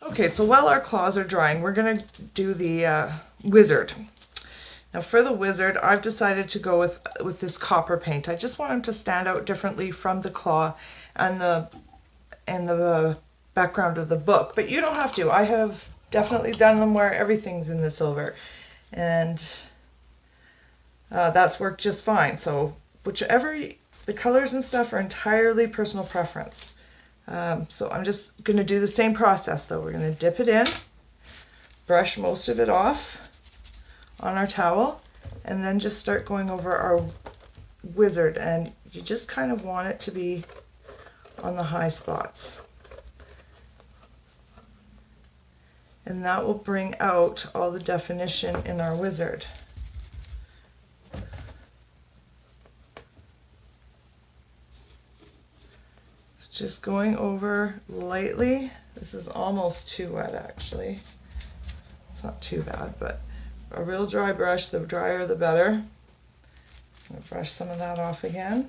Okay, so while our claws are drying, we're going to do the wizard. Now for the wizard, I've decided to go with this copper paint. I just want him to stand out differently from the claw and the background of the book. But you don't have to. I have definitely done them where everything's in the silver. And that's worked just fine. So whichever, the colors and stuff are entirely personal preference. So I'm just going to do the same process though. We're going to dip it in, brush most of it off on our towel, and then just start going over our wizard, and you just kind of want it to be on the high spots. And that will bring out all the definition in our wizard. Just going over lightly. This is almost too wet actually. It's not too bad, but a real dry brush, the drier the better. I'm going to brush some of that off again.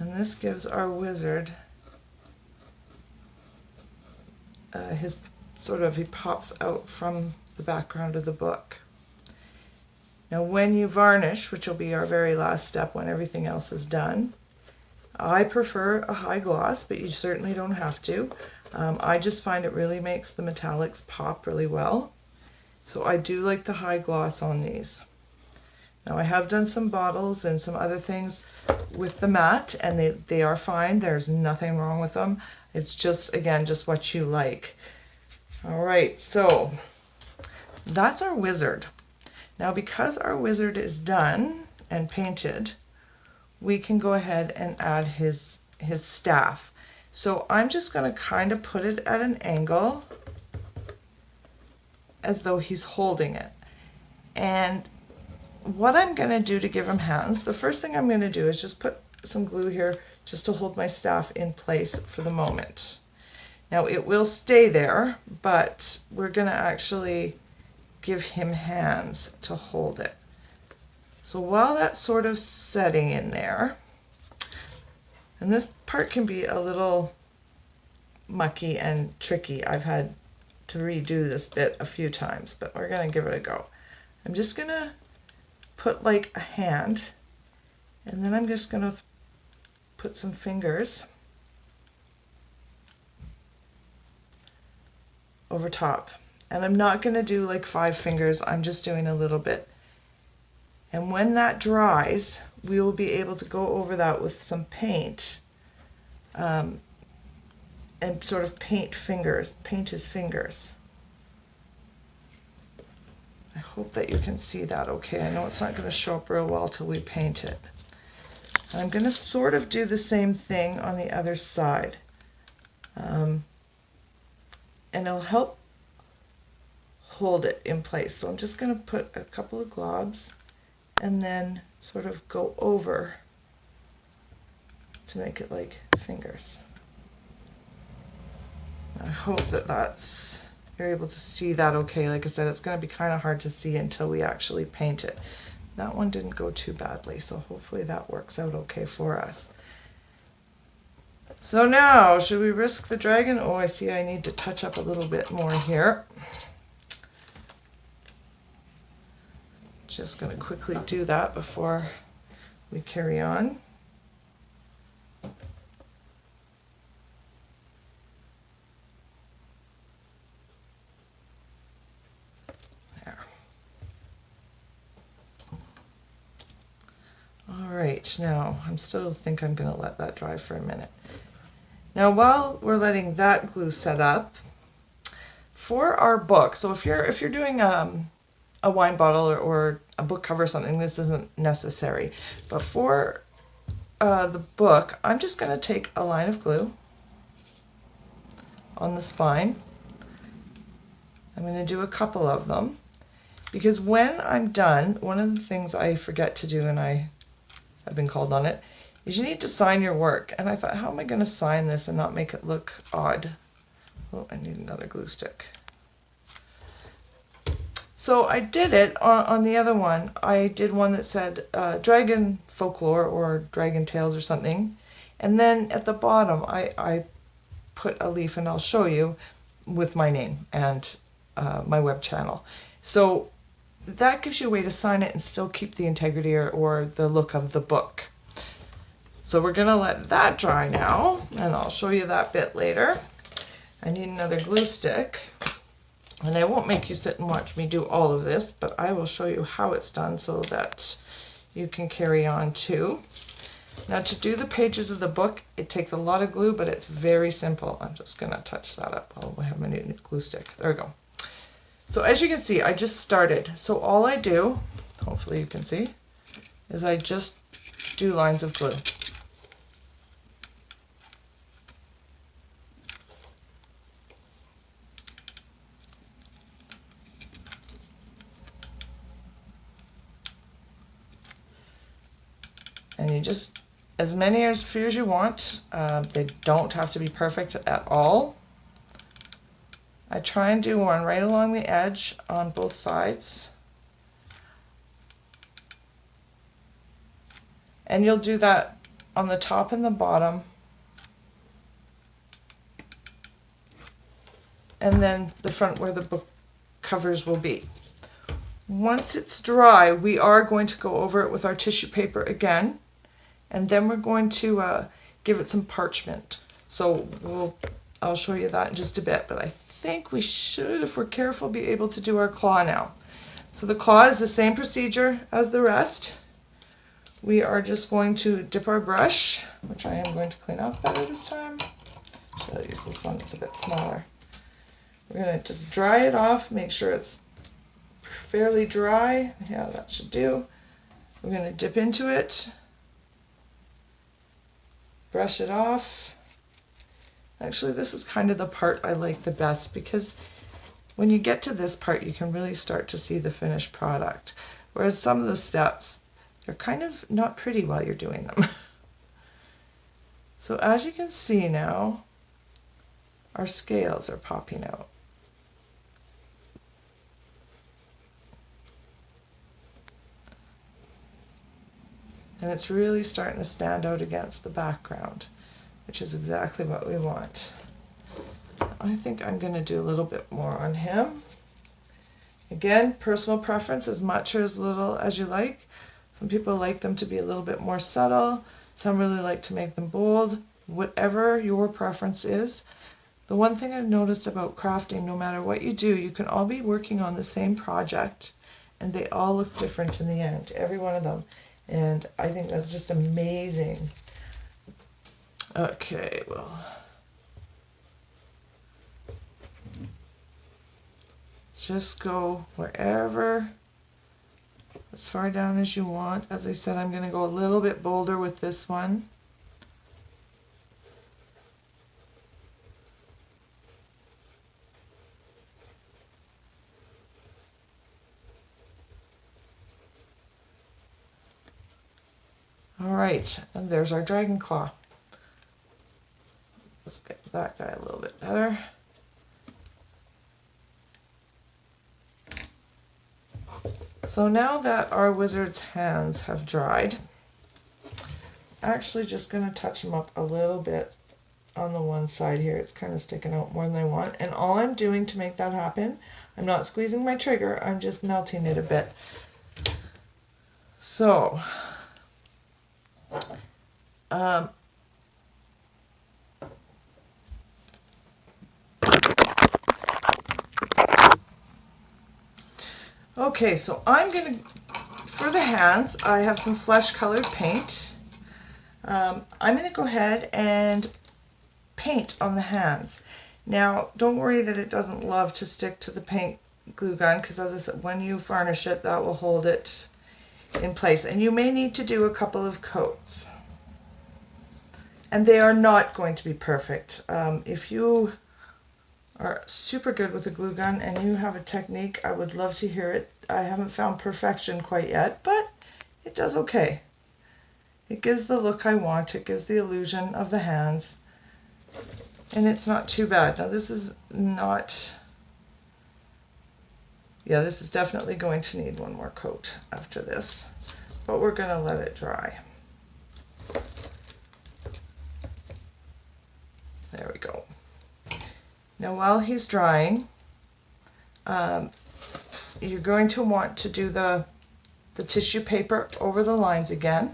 And this gives our wizard he pops out from the background of the book. Now when you varnish, which will be our very last step when everything else is done, I prefer a high gloss, but you certainly don't have to. I just find it really makes the metallics pop really well. So I do like the high gloss on these. Now I have done some bottles and some other things with the matte, and they are fine. There's nothing wrong with them. It's just, again, just what you like. All right, so that's our wizard. Now because our wizard is done and painted, we can go ahead and add his staff. So I'm just going to kind of put it at an angle as though he's holding it. And what I'm going to do to give him hands, the first thing I'm going to do is just put some glue here just to hold my staff in place for the moment. Now it will stay there, but we're going to actually give him hands to hold it. So while that's sort of setting in there, and this part can be a little mucky and tricky. I've had to redo this bit a few times, but we're going to give it a go. I'm just going to put like a hand, and then I'm just going to put some fingers over top. And I'm not going to do like 5 fingers, I'm just doing a little bit. And when that dries, we will be able to go over that with some paint and sort of paint his fingers. I hope that you can see that okay. I know it's not going to show up real well till we paint it. And I'm going to sort of do the same thing on the other side. And it'll help hold it in place. So I'm just going to put a couple of globs and then sort of go over to make it like fingers. I hope that you're able to see that okay. Like I said, it's going to be kind of hard to see until we actually paint it. That one didn't go too badly, so hopefully that works out okay for us. So now, should we risk the dragon? Oh, I see I need to touch up a little bit more here. Just going to quickly do that before we carry on. There. All right, now I still think I'm going to let that dry for a minute. Now while we're letting that glue set up, for our book, so if you're doing a wine bottle or a book cover or something, this isn't necessary. But for the book, I'm just going to take a line of glue on the spine. I'm going to do a couple of them, because when I'm done, one of the things I forget to do, and I've been called on it, is you need to sign your work. And I thought, how am I going to sign this and not make it look odd? Oh, I need another glue stick. So I did it on the other one. I did one that said dragon folklore or dragon tales or something. And then at the bottom, I put a leaf, and I'll show you, with my name and my web channel. So that gives you a way to sign it and still keep the integrity or the look of the book. So we're going to let that dry now, and I'll show you that bit later. I need another glue stick. And I won't make you sit and watch me do all of this, but I will show you how it's done so that you can carry on too. Now, to do the pages of the book, it takes a lot of glue, but it's very simple. I'm just going to touch that up. I'll have my new glue stick. There we go. So as you can see, I just started. So all I do, hopefully you can see, is I just do lines of glue. And you just, as many as few as you want. They don't have to be perfect at all. I try and do one right along the edge on both sides. And you'll do that on the top and the bottom. And then the front where the book covers will be. Once it's dry, we are going to go over it with our tissue paper again. And then we're going to give it some parchment. So I'll show you that in just a bit, but I think we should, if we're careful, be able to do our claw now. So the claw is the same procedure as the rest. We are just going to dip our brush, which I am going to clean off better this time. Should I use this one? It's a bit smaller. We're going to just dry it off, make sure it's fairly dry. Yeah, that should do. We're going to dip into it. Brush it off. Actually, this is kind of the part I like the best, because when you get to this part, you can really start to see the finished product. Whereas some of the steps, they're kind of not pretty while you're doing them. So as you can see now, our scales are popping out. And it's really starting to stand out against the background, which is exactly what we want. I think I'm going to do a little bit more on him. Again, personal preference, as much or as little as you like. Some people like them to be a little bit more subtle. Some really like to make them bold. Whatever your preference is. The one thing I've noticed about crafting, no matter what you do, you can all be working on the same project, and they all look different in the end, every one of them. And I think that's just amazing. Okay, well, just go wherever, as far down as you want. As I said, I'm going to go a little bit bolder with this one. Alright, and there's our dragon claw. Let's get that guy a little bit better. So now that our wizard's hands have dried, actually just going to touch them up a little bit on the one side here. It's kind of sticking out more than I want. And all I'm doing to make that happen, I'm not squeezing my trigger, I'm just melting it a bit. So, okay, so I'm going to, for the hands, I have some flesh colored paint. I'm going to go ahead and paint on the hands. Now, don't worry that it doesn't love to stick to the paint glue gun, because as I said, when you varnish it, that will hold it in place. And you may need to do a couple of coats. And they are not going to be perfect. If you are super good with a glue gun and you have a technique, I would love to hear it. I haven't found perfection quite yet, but it does okay. It gives the look I want. It gives the illusion of the hands. And it's not too bad. Now this is not Yeah, this is definitely going to need one more coat after this, but we're going to let it dry. There we go. Now while he's drying, you're going to want to do the tissue paper over the lines again,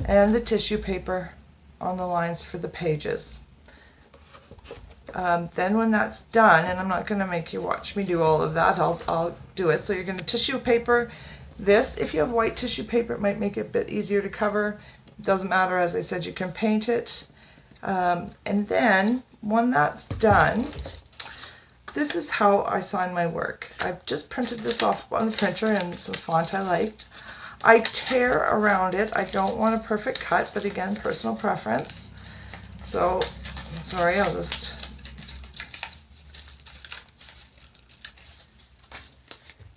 and the tissue paper on the lines for the pages. Then when that's done, and I'm not going to make you watch me do all of that, I'll do it. So you're going to tissue paper this. If you have white tissue paper, it might make it a bit easier to cover. It doesn't matter, as I said, you can paint it. And then when that's done, this is how I sign my work. I've just printed this off on the printer and some font I liked. I tear around it. I don't want a perfect cut, but again, personal preference. So, sorry, I'll just...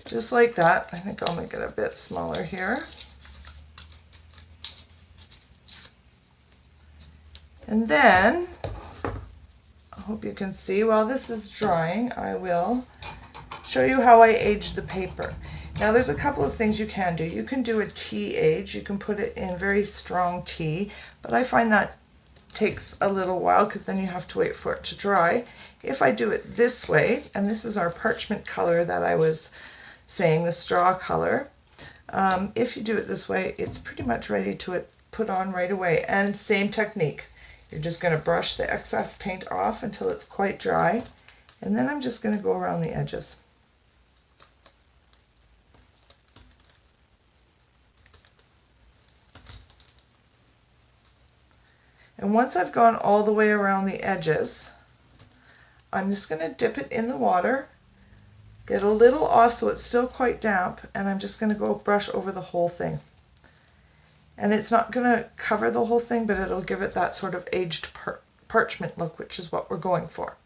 Just like that. I think I'll make it a bit smaller here. And then, I hope you can see, while this is drying, I will show you how I age the paper. Now there's a couple of things you can do. You can do a tea age. You can put it in very strong tea, but I find that takes a little while because then you have to wait for it to dry. If I do it this way, and this is our parchment color that I was saying, the straw color, if you do it this way, it's pretty much ready to put on right away. And same technique. You're just going to brush the excess paint off until it's quite dry, and then I'm just going to go around the edges. And once I've gone all the way around the edges, I'm just going to dip it in the water, get a little off so it's still quite damp, and I'm just going to go brush over the whole thing. And it's not going to cover the whole thing, but it'll give it that sort of aged parchment look, which is what we're going for.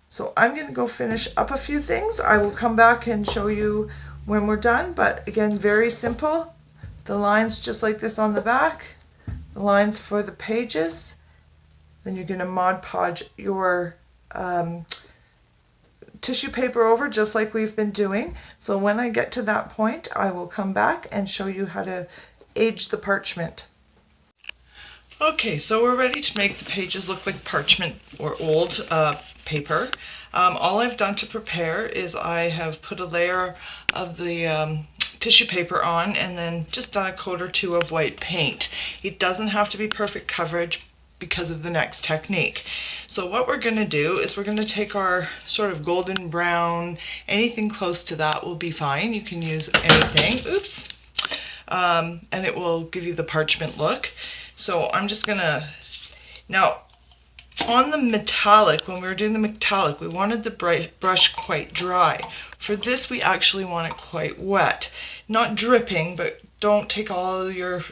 So I'm going to go finish up a few things. I will come back and show you when we're done, but again, very simple. The lines just like this on the back, the lines for the pages. Then you're going to Mod Podge your tissue paper over just like we've been doing. So when I get to that point, I will come back and show you how to age the parchment. Okay, so we're ready to make the pages look like parchment or old paper. All I've done to prepare is I have put a layer of the tissue paper on and then just done a coat or two of white paint. It doesn't have to be perfect coverage because of the next technique. So what we're going to do is we're going to take our sort of golden brown, anything close to that will be fine. You can use anything. Oops. And it will give you the parchment look. So I'm just going to, now on the metallic, when we were doing the metallic, we wanted the brush quite dry. For this, we actually want it quite wet. Not dripping, but don't take all your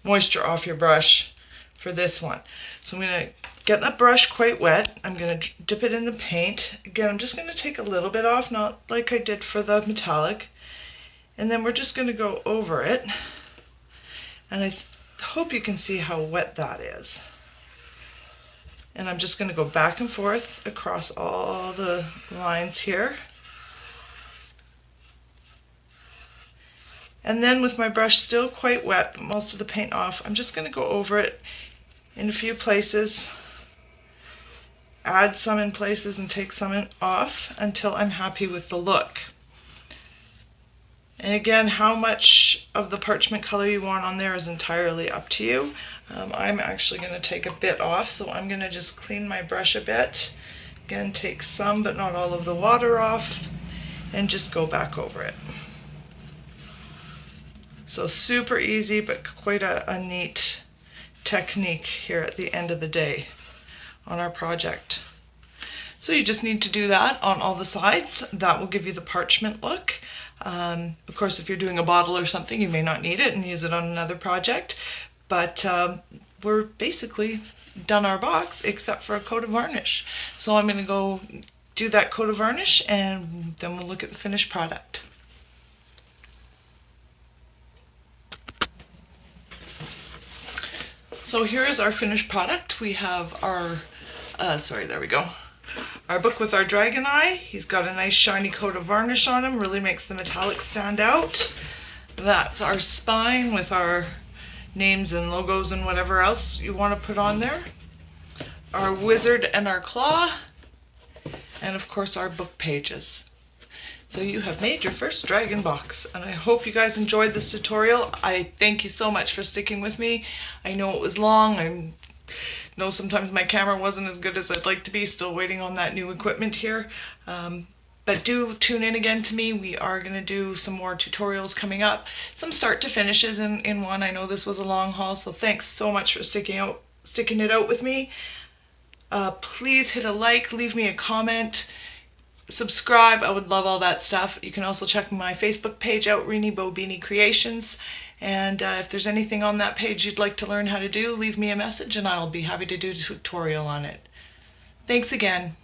moisture off your brush for this one. So I'm going to get that brush quite wet. I'm going to dip it in the paint. Again, I'm just going to take a little bit off, not like I did for the metallic. And then we're just going to go over it. And I hope you can see how wet that is. And I'm just going to go back and forth across all the lines here. And then with my brush still quite wet, but most of the paint off, I'm just going to go over it in a few places, add some in places and take some off until I'm happy with the look. And again, how much of the parchment color you want on there is entirely up to you. I'm actually going to take a bit off, so I'm going to just clean my brush a bit. Again, take some but not all of the water off and just go back over it. So super easy, but quite a neat technique here at the end of the day on our project. So you just need to do that on all the sides. That will give you the parchment look. Of course, if you're doing a bottle or something, you may not need it and use it on another project. But we're basically done our box except for a coat of varnish. So I'm going to go do that coat of varnish and then we'll look at the finished product. So here is our finished product. We have our, there we go. our book with our dragon eye. He's got a nice shiny coat of varnish on him, really makes the metallic stand out. That's our spine with our names and logos and whatever else you want to put on there. Our wizard and our claw, and of course our book pages. So you have made your first dragon box, and I hope you guys enjoyed this tutorial. I thank you so much for sticking with me. I know it was long. I know sometimes my camera wasn't as good as I'd like to be, still waiting on that new equipment here. But do tune in again to me. We are going to do some more tutorials coming up, some start to finishes in one. I know this was a long haul, so thanks so much for sticking it out with me. Please hit a like, leave me a comment, subscribe. I would love all that stuff. You can also check my Facebook page out, Renee Bobini Creations. And if there's anything on that page you'd like to learn how to do, leave me a message and I'll be happy to do a tutorial on it. Thanks again.